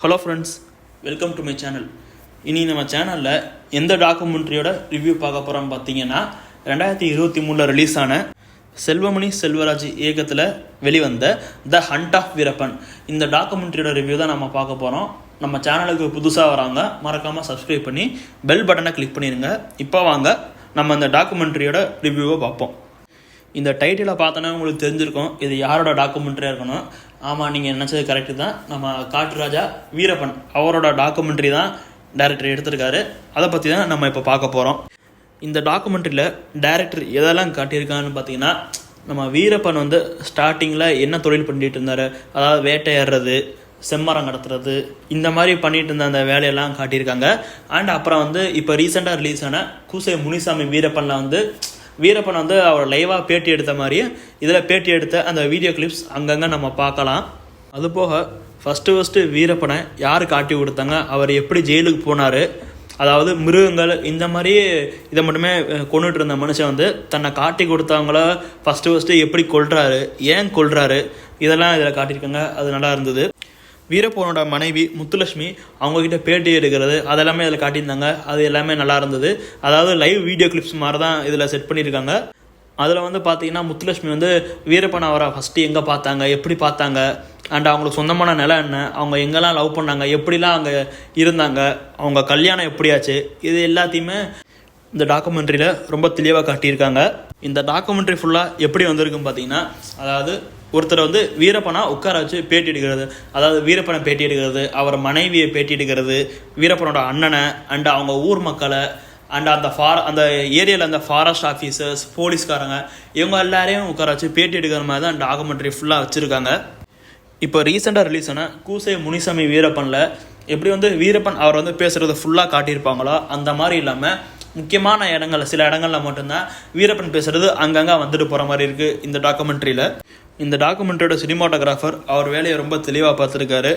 Hello friends, welcome to my channel. இனி நம்ம சேனலில் எந்த டாக்குமெண்ட்ரியோட ரிவ்யூ பார்க்க போகிறோம் பார்த்தீங்கன்னா 2023 ரிலீஸ் ஆன செல்வமணி செல்வராஜ் இயக்கத்தில் வெளிவந்த த ஹண்ட் ஆஃப் வீரப்பன். இந்த டாக்குமெண்ட்ரியோட ரிவ்யூ தான் நம்ம பார்க்க போகிறோம். நம்ம சேனலுக்கு புதுசாக வராங்க, மறக்காமல் சப்ஸ்கிரைப் பண்ணி பெல் பட்டனை கிளிக் பண்ணிடுங்க. இப்போ வாங்க நம்ம அந்த டாக்குமெண்ட்ரியோட ரிவ்யூவை பார்ப்போம். இந்த டைட்டிலை பார்த்தோன்னா உங்களுக்கு தெரிஞ்சிருக்கும் இது யாரோட டாக்குமெண்ட்ரியாக இருக்கணும். ஆமாம், நீங்கள் நினச்சது கரெக்டு தான். நம்ம காட்டு ராஜா வீரப்பன் அவரோட டாக்குமெண்ட்ரி தான் டைரக்டர் எடுத்திருக்காரு. அதை பற்றி தான் நம்ம இப்போ பார்க்க போகிறோம். இந்த டாக்குமெண்ட்ரியில் டைரக்டர் எதெல்லாம் காட்டியிருக்கான்னு பார்த்தீங்கன்னா, நம்ம வீரப்பன் ஸ்டார்டிங்கில் என்ன தொழில் பண்ணிட்டு இருந்தார், அதாவது வேட்டையாடுறது, செம்மரம் கடத்துறது, இந்த மாதிரி பண்ணிட்டு இருந்த அந்த வேலையெல்லாம் காட்டியிருக்காங்க. அண்ட் அப்புறம் இப்போ ரீசெண்டாக ரிலீஸ் ஆன கூசை முனிசாமி வீரப்பனில் வீரப்பன் அவர் லைவாக பேட்டி எடுத்த மாதிரியே இதில் பேட்டி எடுத்த அந்த வீடியோ கிளிப்ஸ் அங்கங்கே நம்ம பார்க்கலாம். அதுபோக ஃபஸ்ட்டு வீரப்பனை யார் காட்டி கொடுத்தாங்க, அவர் எப்படி ஜெயிலுக்கு போனார், அதாவது மிருகங்கள் இந்த மாதிரி இதை மட்டுமே கொண்டுட்டு இருந்த மனுஷன் தன்னை காட்டி கொடுத்தவங்கள ஃபஸ்ட்டு எப்படி கொல்றாரு, ஏன் கொல்றாரு, இதெல்லாம் இதில் காட்டியிருக்காங்க. அது நல்லா இருந்தது. வீரப்பனோட மனைவி முத்துலட்சுமி அவங்கக்கிட்ட பேட்டி எடுக்கிறது அதெல்லாமே இதில் காட்டியிருந்தாங்க. அது எல்லாமே நல்லா இருந்தது. அதாவது லைவ் வீடியோ கிளிப்ஸ் மாதிரி தான் இதில் செட் பண்ணியிருக்காங்க. அதில் பார்த்தீங்கன்னா முத்துலட்சுமி வீரப்பன் அவரை ஃபஸ்ட்டு எங்கே பார்த்தாங்க, எப்படி பார்த்தாங்க, அண்ட் அவங்களுக்கு சொந்தமான நிலம் என்ன, அவங்க எங்கெல்லாம் லவ் பண்ணாங்க, எப்படிலாம் அங்கே இருந்தாங்க, அவங்க கல்யாணம் எப்படியாச்சு, இது எல்லாத்தையுமே இந்த டாக்குமெண்ட்ரியில் ரொம்ப தெளிவாக காட்டியிருக்காங்க. இந்த டாக்குமெண்ட்ரி ஃபுல்லாக எப்படி வந்திருக்குன்னு பார்த்தீங்கன்னா, அதாவது ஒருத்தர் வீரப்பனா உட்கார வச்சு பேட்டி எடுக்கிறது, அதாவது வீரப்பனை பேட்டி எடுக்கிறது, அவர் மனைவியை பேட்டி எடுக்கிறது, வீரப்பனோட அண்ணனை அண்ட் அவங்க ஊர் மக்களை அண்ட் அந்த ஏரியாவில் அந்த ஃபாரஸ்ட் ஆஃபீஸர்ஸ், போலீஸ்காரங்க, இவங்க எல்லாரையும் உட்கார வச்சு பேட்டி எடுக்கிற மாதிரி தான் டாக்குமெண்ட்ரி ஃபுல்லாக வச்சுருக்காங்க. இப்போ ரீசெண்டாக ரிலீஸ் ஆன கூசை முனிசாமி வீரப்பனில் எப்படி வீரப்பன் அவர் பேசுகிறது ஃபுல்லாக காட்டியிருப்பாங்களோ அந்த மாதிரி இல்லாமல் முக்கியமான இடங்கள், சில இடங்களில் மட்டும்தான் வீரப்பன் பேசுகிறது அங்கங்கே வந்துட்டு போகிற மாதிரி இருக்குது இந்த டாக்குமெண்ட்ரியில். இந்த டாக்குமெண்ட்ரியோட சினிமாட்டோகிராஃபர் அவர் வேலையை ரொம்ப தெளிவாக பார்த்துருக்காரு.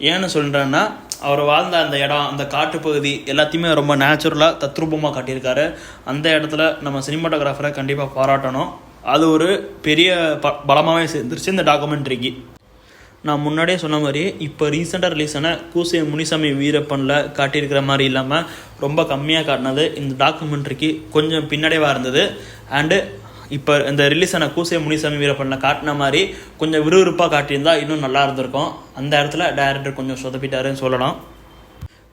ஏன்னு சொல்கிறேன்னா, அவர் வாழ்ந்த அந்த இடம், அந்த காட்டுப்பகுதி எல்லாத்தையுமே ரொம்ப நேச்சுரலாக தத்ரூபமாக காட்டியிருக்காரு. அந்த இடத்துல நம்ம சினிமாட்டோகிராஃபரை கண்டிப்பாக பாராட்டணும். அது ஒரு பெரிய பலமாகவே சேர்ந்துருச்சு இந்த டாக்குமெண்ட்ரிக்கு. நான் முன்னாடியே சொன்ன மாதிரி இப்போ ரீசெண்டாக ரிலீஸ் ஆன கூசை முனிசாமி வீரப்பனில் காட்டியிருக்கிற மாதிரி இல்லாமல் ரொம்ப கம்மியாக காட்டினது இந்த டாக்குமெண்ட்ரிக்கு கொஞ்சம் பின்னடைவாக இருந்தது. அண்டு இப்போ இந்த ரிலீஸ் ஆன கூசை முனிசாமி வீரப்பனில் காட்டின மாதிரி கொஞ்சம் விறுவிறுப்பாக காட்டியிருந்தா இன்னும் நல்லா இருந்திருக்கும். அந்த இடத்துல டைரக்டர் கொஞ்சம் சொதப்பிட்டாருன்னு சொல்லலாம்.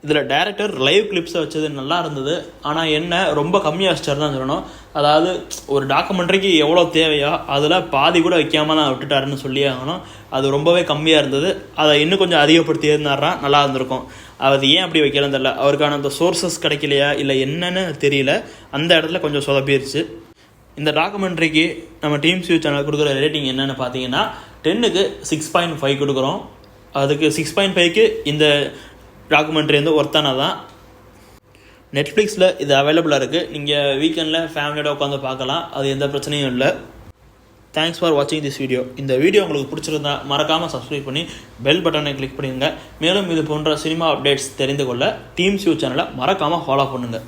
இதில் டைரக்டர் லைவ் கிளிப்ஸை வச்சது நல்லா இருந்தது. ஆனால் என்ன ரொம்ப கம்மியாக வச்சிட்டாரு தான் சொல்லணும். அதாவது ஒரு டாக்குமெண்ட்ரிக்கு எவ்வளோ தேவையோ அதில் பாதி கூட வைக்காமல் தான் விட்டுட்டாருன்னு சொல்லி ஆகணும். அது ரொம்பவே கம்மியாக இருந்தது. அதை இன்னும் கொஞ்சம் அதிகப்படுத்தி இருந்தாரா நல்லா இருந்திருக்கும். அது ஏன் அப்படி வைக்கலாம் தெரியல. அவருக்கான அந்த சோர்சஸ் கிடைக்கலையா இல்லை என்னன்னு தெரியல. அந்த இடத்துல கொஞ்சம் சொதப்பிடுச்சு. இந்த டாக்குமெண்ட்ரிக்கு நம்ம டீம்ஸ் வியூ சேனல் கொடுக்குற ரேட்டிங் என்னென்னு பார்த்தீங்கன்னா 10க்கு 6.5 கொடுக்குறோம். அதுக்கு 6.5க்கு இந்த டாக்குமெண்ட்ரி ஒர்த்தானதான். நெட்ஃப்ளிக்ஸில் இது அவைலபிளாக இருக்குது. நீங்கள் வீக்கெண்டில் ஃபேமிலியோட உட்காந்து பார்க்கலாம். அது எந்த பிரச்சனையும் இல்லை. தேங்க்ஸ் ஃபார் வாட்சிங் திஸ் வீடியோ. இந்த வீடியோ உங்களுக்கு பிடிச்சிருந்தா மறக்காமல் சப்ஸ்கிரைப் பண்ணி பெல் பட்டனை கிளிக் பண்ணிடுங்க. மேலும் இது போன்ற சினிமா அப்டேட்ஸ் தெரிந்து கொள்ள டீம்ஸ் வியூ சேனலை மறக்காமல் ஃபாலோ பண்ணுங்கள்.